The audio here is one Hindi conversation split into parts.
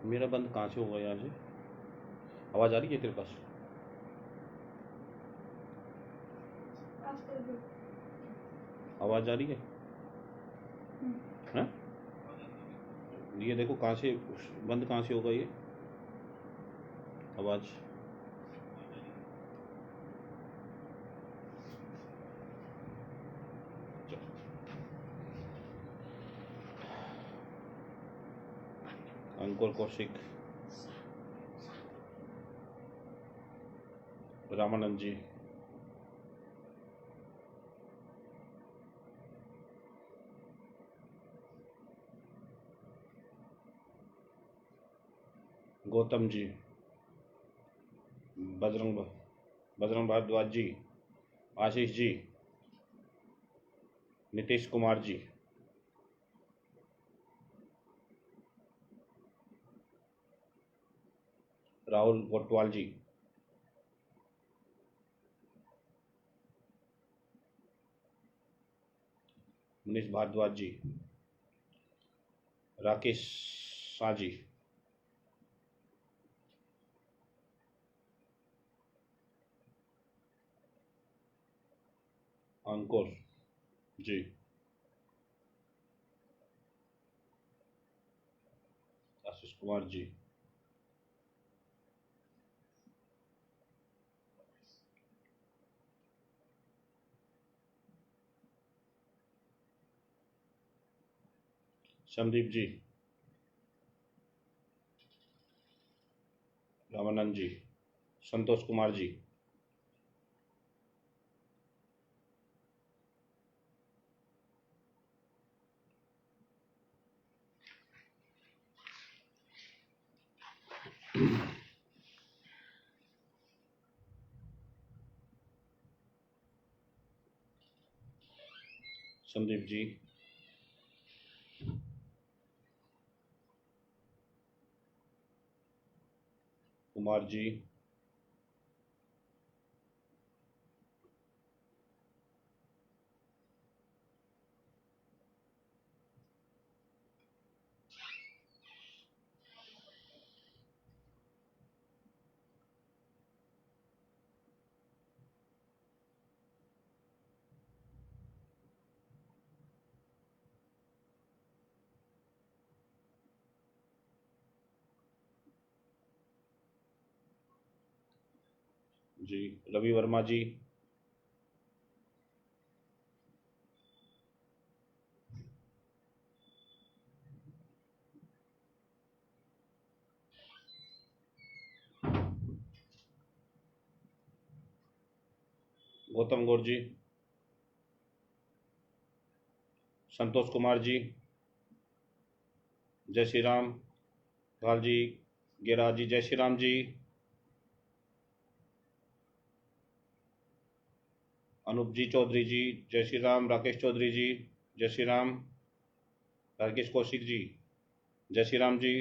मेरा बंद कहाँ से होगा यहाँ से? आवाज़ आ रही है तेरे पास? आवाज़ आ रही है? हाँ, ये देखो कहाँ से बंद कहाँ से होगा ये आवाज़? अंकुर कौशिक, रामानंद जी, गौतम जी, बजरंग भारद्वाज जी, आशीष जी, नीतीश कुमार जी, राहुल कोटवाल जी, मनीष भारद्वाज जी, राकेश शाह जी, अंकुर जी, आशीष कुमार जी, संदीप जी, रामानंद जी, संतोष कुमार जी, संदीप जी, कुमार जी, जी, रवि वर्मा जी, गौतम गौर जी, संतोष कुमार जी, जय श्री राम, लाल जी, गिरिराज जी, जय श्री राम जी, अनूप जी चौधरी जी, जय श्री राम, राकेश चौधरी जी, जय श्री राम, राकेश कौशिक जी, जय श्री राम जी,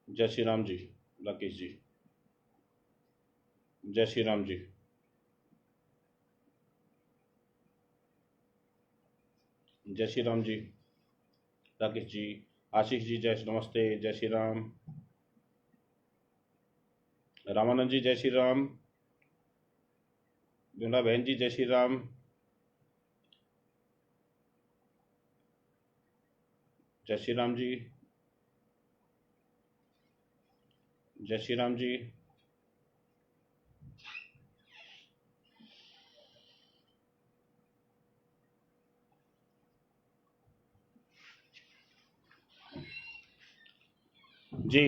जय श्री राम जी, राकेश जी, जय श्री राम जी, जय श्री राम जी, राकेश जी, आशीष जी, जय श्री नमस्ते, जय श्री राम, रामानंद जी, जय श्री राम, बिमला बहन जी, जय श्री राम, जय श्री राम जी, जय श्री राम जी, जी,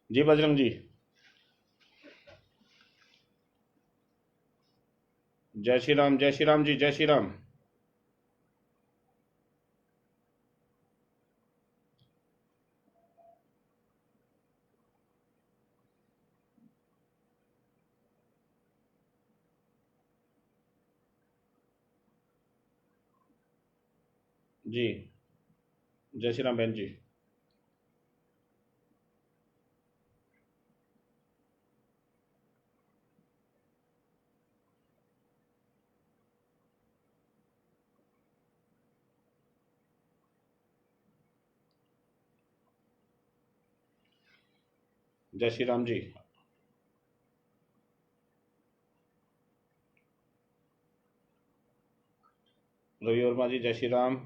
जी बजरंग जी, जय श्री राम, जय श्री राम जी, जय श्री राम, जी, जय श्री राम बहन जी, जय श्री राम जी। रवि वर्मा जी जय श्री राम।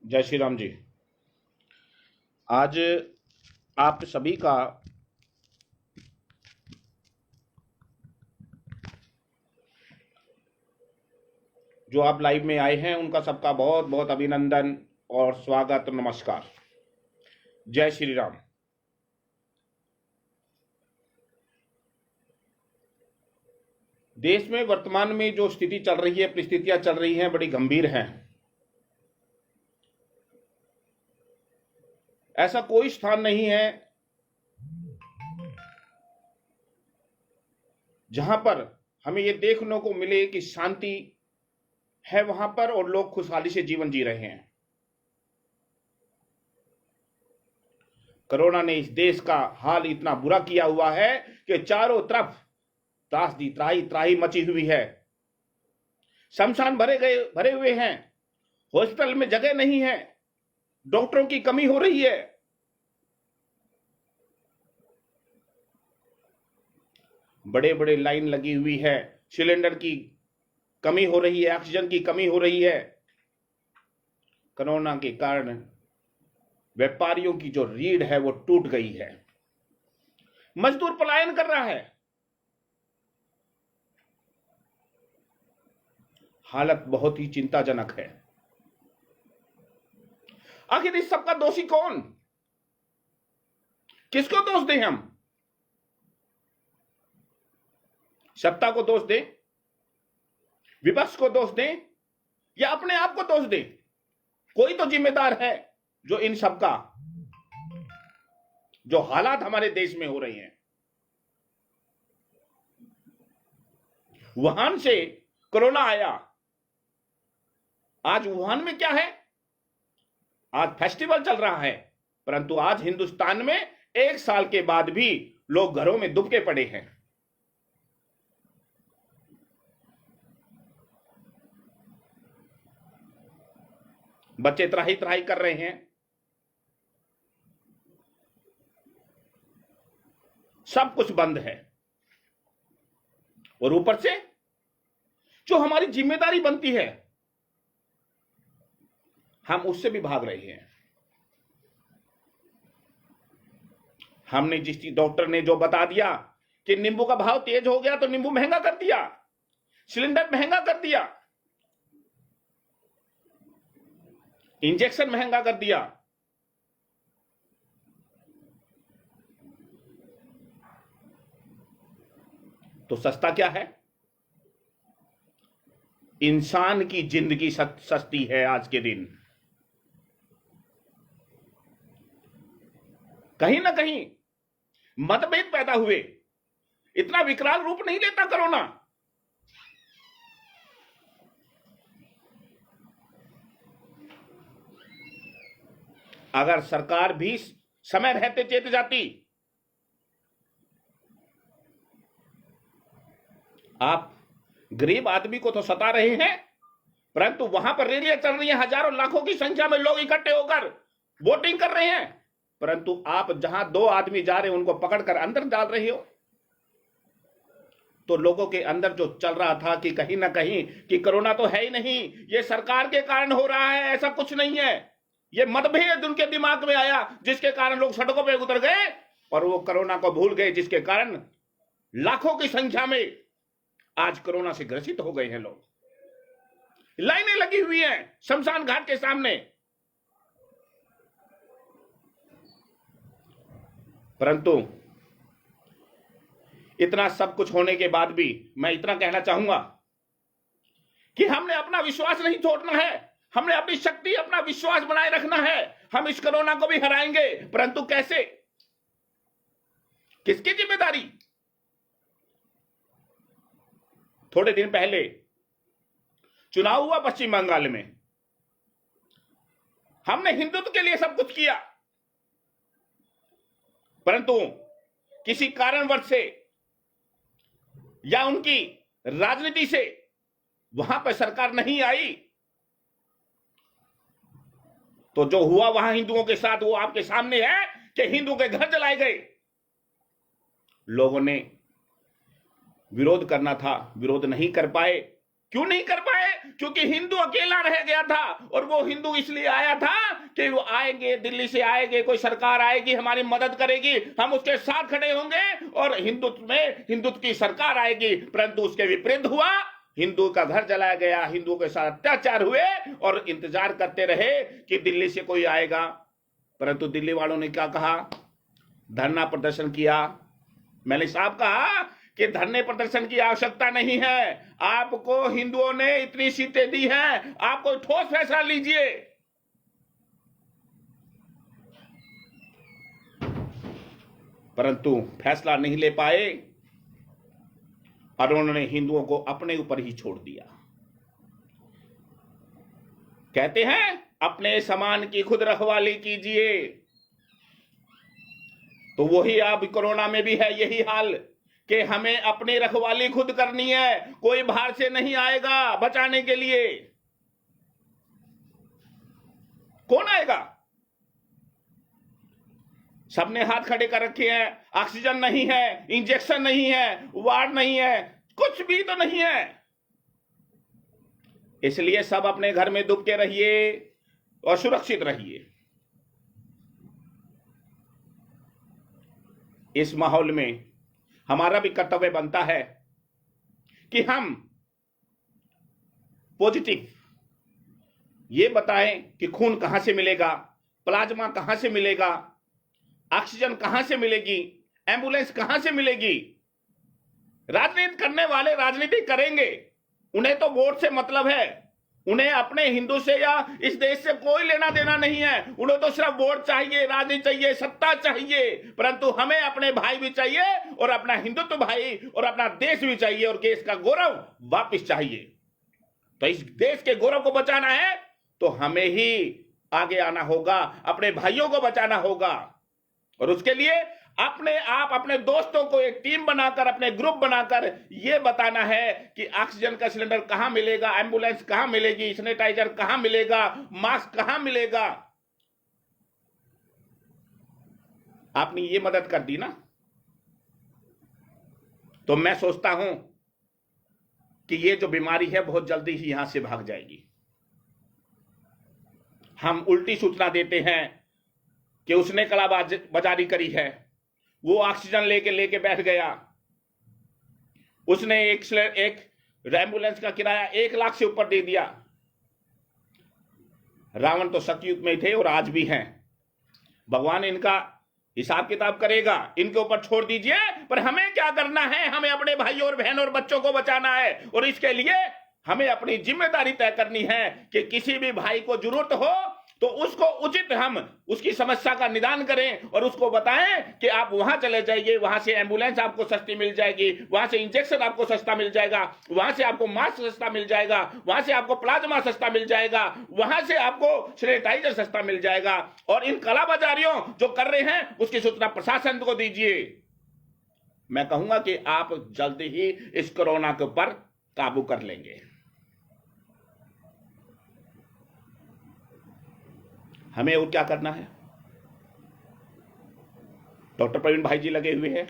जय श्री राम जी। आज आप सभी का जो आप लाइव में आए हैं उनका सबका बहुत बहुत अभिनंदन और स्वागत, नमस्कार, जय श्री राम। देश में वर्तमान में जो स्थिति चल रही है, परिस्थितियां चल रही हैं, बड़ी गंभीर हैं। ऐसा कोई स्थान नहीं है जहां पर हमें यह देखने को मिले कि शांति है वहां पर और लोग खुशहाली से जीवन जी रहे हैं। कोरोना ने इस देश का हाल इतना बुरा किया हुआ है कि चारों तरफ त्रासदी त्राही त्राही मची हुई है। शमशान भरे हुए हैं, हॉस्पिटल में जगह नहीं है, डॉक्टरों की कमी हो रही है। बड़े बड़े लाइन लगी हुई है, सिलेंडर की कमी हो रही है, ऑक्सीजन की कमी हो रही है। कोरोना के कारण व्यापारियों की जो रीढ़ है वो टूट गई है। मजदूर पलायन कर रहा है। हालत बहुत ही चिंताजनक है। आखिर इस सबका दोषी कौन? किसको दोष दें हम? सत्ता को दोष दें, विपक्ष को दोष दें, या अपने आप को दोष दें? कोई तो जिम्मेदार है जो इन सबका, जो हालात हमारे देश में हो रहे हैं। वुहान से कोरोना आया। आज वुहान में क्या है? आज फेस्टिवल चल रहा है, परंतु आज हिंदुस्तान में 1 साल के बाद भी लोग घरों में दुबके पड़े हैं। बच्चे त्राही त्राही कर रहे हैं। सब कुछ बंद है और ऊपर से जो हमारी जिम्मेदारी बनती है हम उससे भी भाग रहे हैं। हमने डॉक्टर ने जो बता दिया कि नींबू का भाव तेज हो गया तो नींबू महंगा कर दिया, सिलेंडर महंगा कर दिया, इंजेक्शन महंगा कर दिया। तो सस्ता क्या है? इंसान की जिंदगी सस्ती है आज के दिन। कहीं ना कहीं मतभेद पैदा हुए। इतना विकराल रूप नहीं लेता कोरोना। अगर सरकार भी समय रहते चेत जाती। आप गरीब आदमी को तो सता रहे हैं, परंतु वहां पर रैलियां चल रही हैं, हजारों लाखों की संख्या में लोग इकट्ठे होकर वोटिंग कर रहे हैं, परंतु आप जहां 2 आदमी जा रहे हैं उनको पकड़कर अंदर डाल रहे हो। तो लोगों के अंदर जो चल रहा था कि कहीं ना कहीं कि कोरोना तो है ही नहीं, ये सरकार के कारण हो रहा है, ऐसा कुछ नहीं है। ये मतभेद उनके दिमाग में आया जिसके कारण लोग सड़कों पर उतर गए और वो कोरोना को भूल गए, जिसके कारण लाखों की संख्या में आज कोरोना से ग्रसित हो गए हैं लोग। लाइनें लगी हुई हैं शमशान घाट के सामने। परंतु इतना सब कुछ होने के बाद भी मैं इतना कहना चाहूंगा कि हमने अपना विश्वास नहीं छोड़ना है। हमने अपनी शक्ति, अपना विश्वास बनाए रखना है। हम इस कोरोना को भी हराएंगे, परंतु कैसे? किसकी जिम्मेदारी? थोड़े दिन पहले चुनाव हुआ पश्चिम बंगाल में, हमने हिंदुत्व के लिए सब कुछ किया, परंतु किसी कारणवश से या उनकी राजनीति से वहां पर सरकार नहीं आई, तो जो हुआ वहां हिंदुओं के साथ वो आपके सामने है कि हिंदू के घर जलाए गए। लोगों ने विरोध करना था, विरोध नहीं कर पाए। क्यों नहीं कर पाए? क्योंकि हिंदू अकेला रह गया था, और वो हिंदू इसलिए आया था कि वो आएंगे, दिल्ली से आएंगे, कोई सरकार आएगी, हमारी मदद करेगी, हम उसके साथ खड़े होंगे और हिंदुत्व में हिंदुत्व की सरकार आएगी। परंतु उसके विपरीत हुआ, हिंदू का घर जलाया गया, हिंदुओं के साथ अत्याचार हुए और इंतजार करते रहे कि दिल्ली से कोई आएगा। परंतु दिल्ली वालों ने क्या कहा? धरना प्रदर्शन किया। मैंने साहब कहा कि धरने प्रदर्शन की आवश्यकता नहीं है, आपको हिंदुओं ने इतनी सीटें दी हैं, आप कोई ठोस फैसला लीजिए। परंतु फैसला नहीं ले पाए और उन्होंने हिंदुओं को अपने ऊपर ही छोड़ दिया। कहते हैं अपने सामान की खुद रखवाली कीजिए, तो वही अब कोरोना में भी है यही हाल कि हमें अपनी रखवाली खुद करनी है, कोई बाहर से नहीं आएगा बचाने के लिए। कौन आएगा? सबने हाथ खड़े कर रखे हैं, ऑक्सीजन नहीं है, इंजेक्शन नहीं है, वार्ड नहीं है, कुछ भी तो नहीं है। इसलिए सब अपने घर में दुबके रहिए और सुरक्षित रहिए। इस माहौल में हमारा भी कर्तव्य बनता है कि हम पॉजिटिव ये बताएं कि खून कहां से मिलेगा, प्लाज्मा कहां से मिलेगा, ऑक्सीजन कहां से मिलेगी, एम्बुलेंस कहां से मिलेगी। राजनीति करने वाले राजनीति करेंगे, उन्हें तो वोट से मतलब है, उन्हें अपने हिंदू से या इस देश से कोई लेना देना नहीं है, उन्हें तो सिर्फ वोट चाहिए, राजनीति चाहिए, सत्ता चाहिए। परंतु हमें अपने भाई भी चाहिए और अपना हिंदुत्व भाई और अपना देश भी चाहिए और देश का गौरव वापस चाहिए। तो इस देश के गौरव को बचाना है तो हमें ही आगे आना होगा, अपने भाइयों को बचाना होगा। और उसके लिए अपने आप अपने दोस्तों को एक टीम बनाकर, अपने ग्रुप बनाकर यह बताना है कि ऑक्सीजन का सिलेंडर कहां मिलेगा, एम्बुलेंस कहां मिलेगी, सैनिटाइजर कहां मिलेगा, मास्क कहां मिलेगा। आपने ये मदद कर दी ना, तो मैं सोचता हूं कि ये जो बीमारी है बहुत जल्दी ही यहां से भाग जाएगी। हम उल्टी सूचना देते हैं कि उसने कलाबाजारी करी है, वो ऑक्सीजन लेके बैठ गया, उसने एक एम्बुलेंस का किराया 1 लाख से ऊपर दे दिया। रावण तो सतयुग में थे और आज भी हैं। भगवान इनका हिसाब किताब करेगा, इनके ऊपर छोड़ दीजिए। पर हमें क्या करना है? हमें अपने भाइयों और बहनों और बच्चों को बचाना है, और इसके लिए हमें अपनी जिम्मेदारी तय करनी है कि किसी भी भाई को जरूरत हो तो उसको उचित हम उसकी समस्या का निदान करें और उसको बताएं कि आप वहां चले जाइए, वहां से एम्बुलेंस आपको सस्ती मिल जाएगी, वहां से इंजेक्शन आपको सस्ता मिल जाएगा, वहां से आपको मास्क सस्ता मिल जाएगा, वहां से आपको प्लाज्मा सस्ता मिल जाएगा, वहां से आपको सैनिटाइजर सस्ता मिल जाएगा। और इन कालाबाजारियों जो कर रहे हैं उसकी सूचना प्रशासन को दीजिए। मैं कहूंगा कि आप जल्दी ही इस कोरोना के ऊपर काबू कर लेंगे। हमें और क्या करना है? डॉक्टर प्रवीण भाई जी लगे हुए हैं।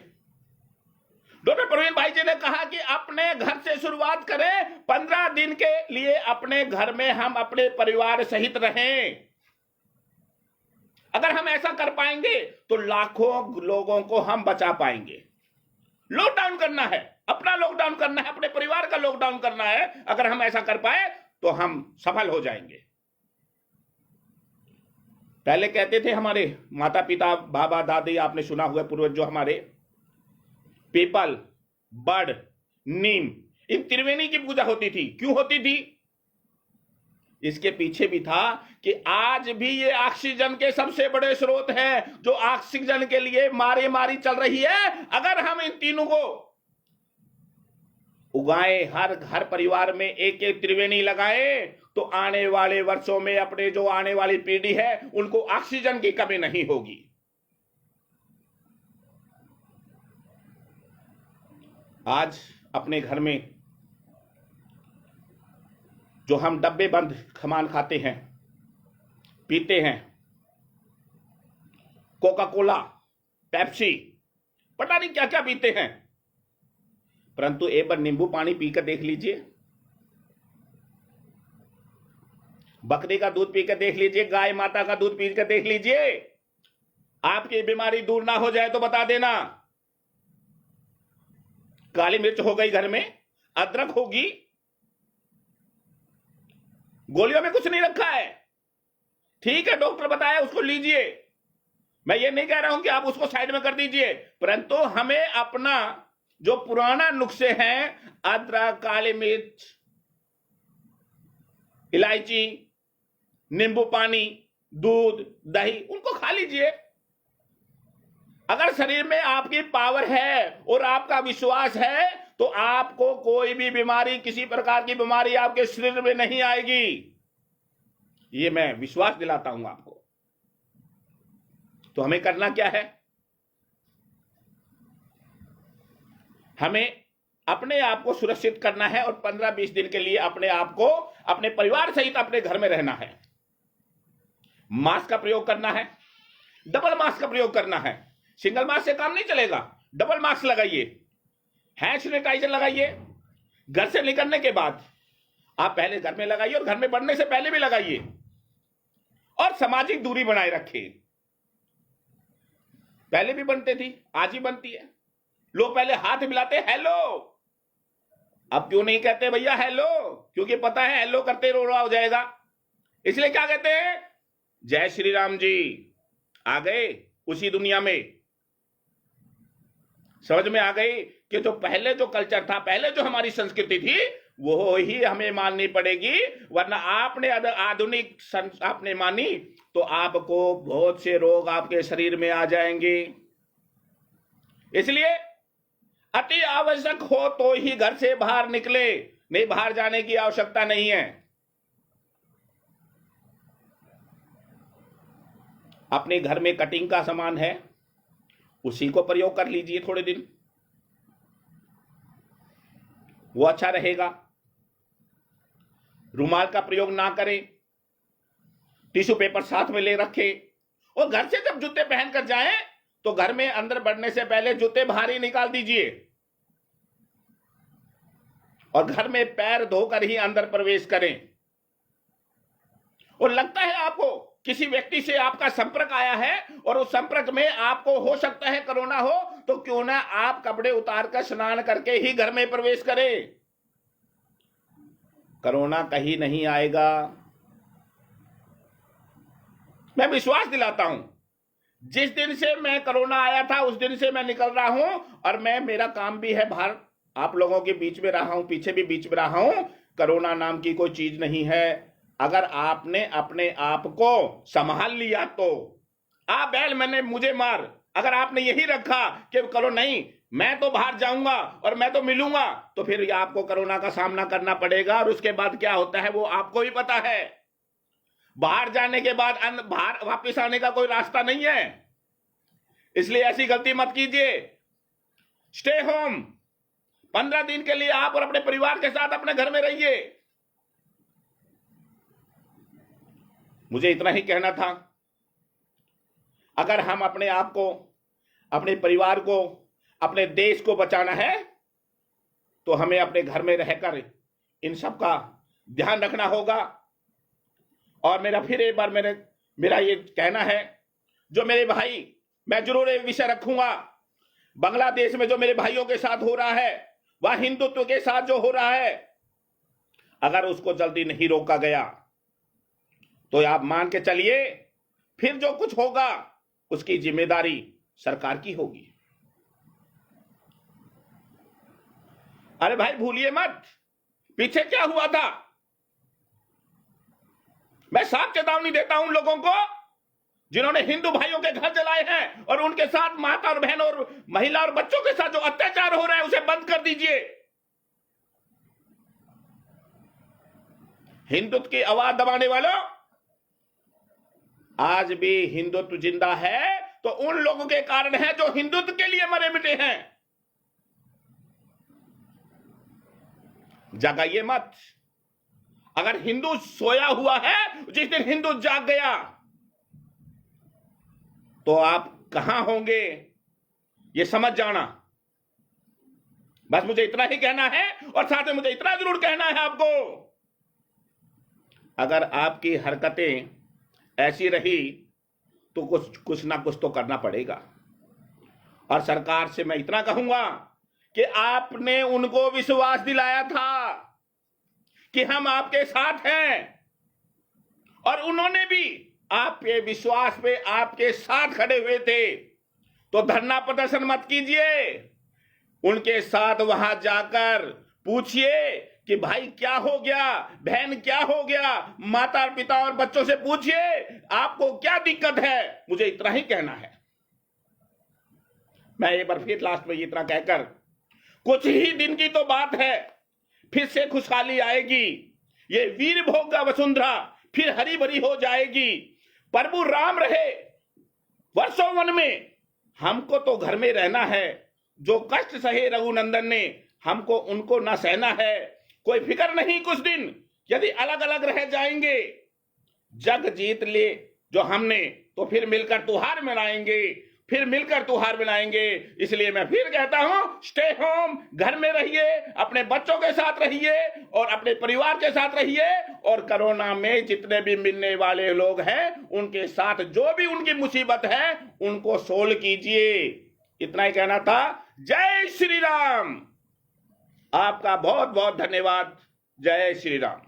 डॉक्टर प्रवीण भाई जी ने कहा कि अपने घर से शुरुआत करें, 15 दिन के लिए अपने घर में हम अपने परिवार सहित रहें। अगर हम ऐसा कर पाएंगे तो लाखों लोगों को हम बचा पाएंगे। लॉकडाउन करना है, अपना लॉकडाउन करना है, अपने परिवार का लॉकडाउन करना है। अगर हम ऐसा कर पाए तो हम सफल हो जाएंगे। पहले कहते थे हमारे माता पिता, बाबा दादी, आपने सुना हुआ पूर्वज जो हमारे, पीपल, बड़, नीम, इन त्रिवेणी की पूजा होती थी। क्यों होती थी? इसके पीछे भी था कि आज भी ये ऑक्सीजन के सबसे बड़े स्रोत हैं, जो ऑक्सीजन के लिए मारी चल रही है। अगर हम इन तीनों को उगाए, हर परिवार में एक एक त्रिवेणी लगाए, तो आने वाले वर्षों में अपने जो आने वाली पीढ़ी है उनको ऑक्सीजन की कमी नहीं होगी। आज अपने घर में जो हम डब्बे बंद सामान खाते हैं, पीते हैं, कोका कोला, पेप्सी, पता नहीं क्या क्या पीते हैं, परंतु एक बार नींबू पानी पीकर देख लीजिए, बकरी का दूध पीकर देख लीजिए, गाय माता का दूध पीकर देख लीजिए। आपकी बीमारी दूर ना हो जाए तो बता देना। काली मिर्च हो गई घर में, अदरक होगी, गोलियों में कुछ नहीं रखा है, ठीक है, डॉक्टर बताया उसको लीजिए। मैं ये नहीं कह रहा हूं कि आप उसको साइड में कर दीजिए, परंतु हमें अपना जो पुराना नुस्खे हैं, अदरक, काली मिर्च, इलायची, नींबू पानी, दूध, दही, उनको खा लीजिए। अगर शरीर में आपकी पावर है और आपका विश्वास है तो आपको कोई भी बीमारी, किसी प्रकार की बीमारी आपके शरीर में नहीं आएगी। ये मैं विश्वास दिलाता हूं आपको। तो हमें करना क्या है? हमें अपने आप को सुरक्षित करना है और 15-20 दिन के लिए अपने आप को, अपने परिवार सहित अपने घर में रहना है। मास्क का प्रयोग करना है, डबल मास्क का प्रयोग करना है। सिंगल मास्क से काम नहीं चलेगा, डबल मास्क लगाइए, हैंड सैनिटाइजर लगाइए। घर से निकलने के बाद आप पहले घर में लगाइए और घर में बढ़ने से पहले भी लगाइए, और सामाजिक दूरी बनाए रखिए। पहले भी बनती थी, आज ही बनती है। लोग पहले हाथ मिलाते हेलो, अब क्यों नहीं कहते भैया हेलो? क्योंकि पता है हेलो करते रोड़ा हो जाएगा, इसलिए क्या कहते हैं, जय श्री राम जी। आ गए उसी दुनिया में, समझ में आ गई कि जो पहले जो कल्चर था, पहले जो हमारी संस्कृति थी, वो ही हमें माननी पड़ेगी। वरना आपने आधुनिक आपने मानी तो आपको बहुत से रोग आपके शरीर में आ जाएंगे। इसलिए अति आवश्यक हो तो ही घर से बाहर निकले, नहीं बाहर जाने की आवश्यकता नहीं है। अपने घर में कटिंग का सामान है, उसी को प्रयोग कर लीजिए थोड़े दिन, वो अच्छा रहेगा। रुमाल का प्रयोग ना करें, टिश्यू पेपर साथ में ले रखें, और घर से जब जूते पहनकर जाएं तो घर में अंदर बढ़ने से पहले जूते बाहर ही निकाल दीजिए, और घर में पैर धोकर ही अंदर प्रवेश करें। और लगता है आपको किसी व्यक्ति से आपका संपर्क आया है और उस संपर्क में आपको हो सकता है कोरोना हो, तो क्यों ना आप कपड़े उतारकर स्नान करके ही घर में प्रवेश करें। कोरोना कहीं नहीं आएगा, मैं विश्वास दिलाता हूं। जिस दिन से मैं कोरोना आया था उस दिन से मैं निकल रहा हूं, और मैं, मेरा काम भी है बाहर, आप लोगों के बीच में रहा हूं, पीछे भी बीच में रहा हूं। कोरोना नाम की कोई चीज नहीं है। अगर आपने अपने आप को संभाल लिया तो आ बैल मैंने मुझे मार, अगर आपने यही रखा कि करो नहीं मैं तो बाहर जाऊंगा और मैं तो मिलूंगा, तो फिर आपको कोरोना का सामना करना पड़ेगा। और उसके बाद क्या होता है वो आपको भी पता है। बाहर जाने के बाद बाहर वापस आने का कोई रास्ता नहीं है, इसलिए ऐसी गलती मत कीजिए। स्टे होम, 15 दिन के लिए आप और अपने परिवार के साथ अपने घर में रहिए। मुझे इतना ही कहना था। अगर हम अपने आप को, अपने परिवार को, अपने देश को बचाना है तो हमें अपने घर में रहकर इन सब का ध्यान रखना होगा। और मेरा फिर एक बार मेरा ये कहना है, जो मेरे भाई, मैं जरूर एक विषय रखूंगा, बांग्लादेश में जो मेरे भाइयों के साथ हो रहा है, वह हिंदुत्व के साथ जो हो रहा है, अगर उसको जल्दी नहीं रोका गया तो आप मान के चलिए फिर जो कुछ होगा उसकी जिम्मेदारी सरकार की होगी। अरे भाई भूलिए मत पीछे क्या हुआ था। मैं साफ चेतावनी देता हूं उन लोगों को जिन्होंने हिंदू भाइयों के घर जलाए हैं, और उनके साथ माता और बहन और महिला और बच्चों के साथ जो अत्याचार हो रहा है उसे बंद कर दीजिए। हिंदुत्व की आवाज दबाने वालों, आज भी हिंदुत्व जिंदा है तो उन लोगों के कारण है जो हिंदुत्व के लिए मरे मिटे हैं। जगाइए मत। अगर हिंदू सोया हुआ है, जिस दिन हिंदू जाग गया तो आप कहां होंगे ये समझ जाना। बस मुझे इतना ही कहना है, और साथ में मुझे इतना जरूर कहना है आपको, अगर आपकी हरकतें ऐसी रही तो कुछ ना कुछ तो करना पड़ेगा। और सरकार से मैं इतना कहूंगा कि आपने उनको विश्वास दिलाया था कि हम आपके साथ हैं, और उन्होंने भी आपके विश्वास पे आपके साथ खड़े हुए थे। तो धरना प्रदर्शन मत कीजिए, उनके साथ वहां जाकर पूछिए कि भाई क्या हो गया, बहन क्या हो गया, माता पिता और बच्चों से पूछिए आपको क्या दिक्कत है। मुझे इतना ही कहना है। मैं एक बार फिर लास्ट में इतना कहकर, कुछ ही दिन की तो बात है, फिर से खुशहाली आएगी। ये वीर भोग वसुंधरा फिर हरी भरी हो जाएगी। प्रभु राम रहे वर्षों वन में, हमको तो घर में रहना है। जो कष्ट सहे रघुनंदन ने, हमको उनको ना सहना है। कोई फिक्र नहीं, कुछ दिन यदि अलग अलग रह जाएंगे, जग जीत ले जो हमने, तो फिर मिलकर त्योहार मनाएंगे, फिर मिलकर त्योहार मनाएंगे। इसलिए मैं फिर कहता हूं, स्टे होम, घर में रहिए, अपने बच्चों के साथ रहिए और अपने परिवार के साथ रहिए। और कोरोना में जितने भी मिलने वाले लोग हैं, उनके साथ जो भी उनकी मुसीबत है उनको सोल्व कीजिए। इतना ही कहना था। जय श्री राम। आपका बहुत बहुत धन्यवाद। जय श्री राम।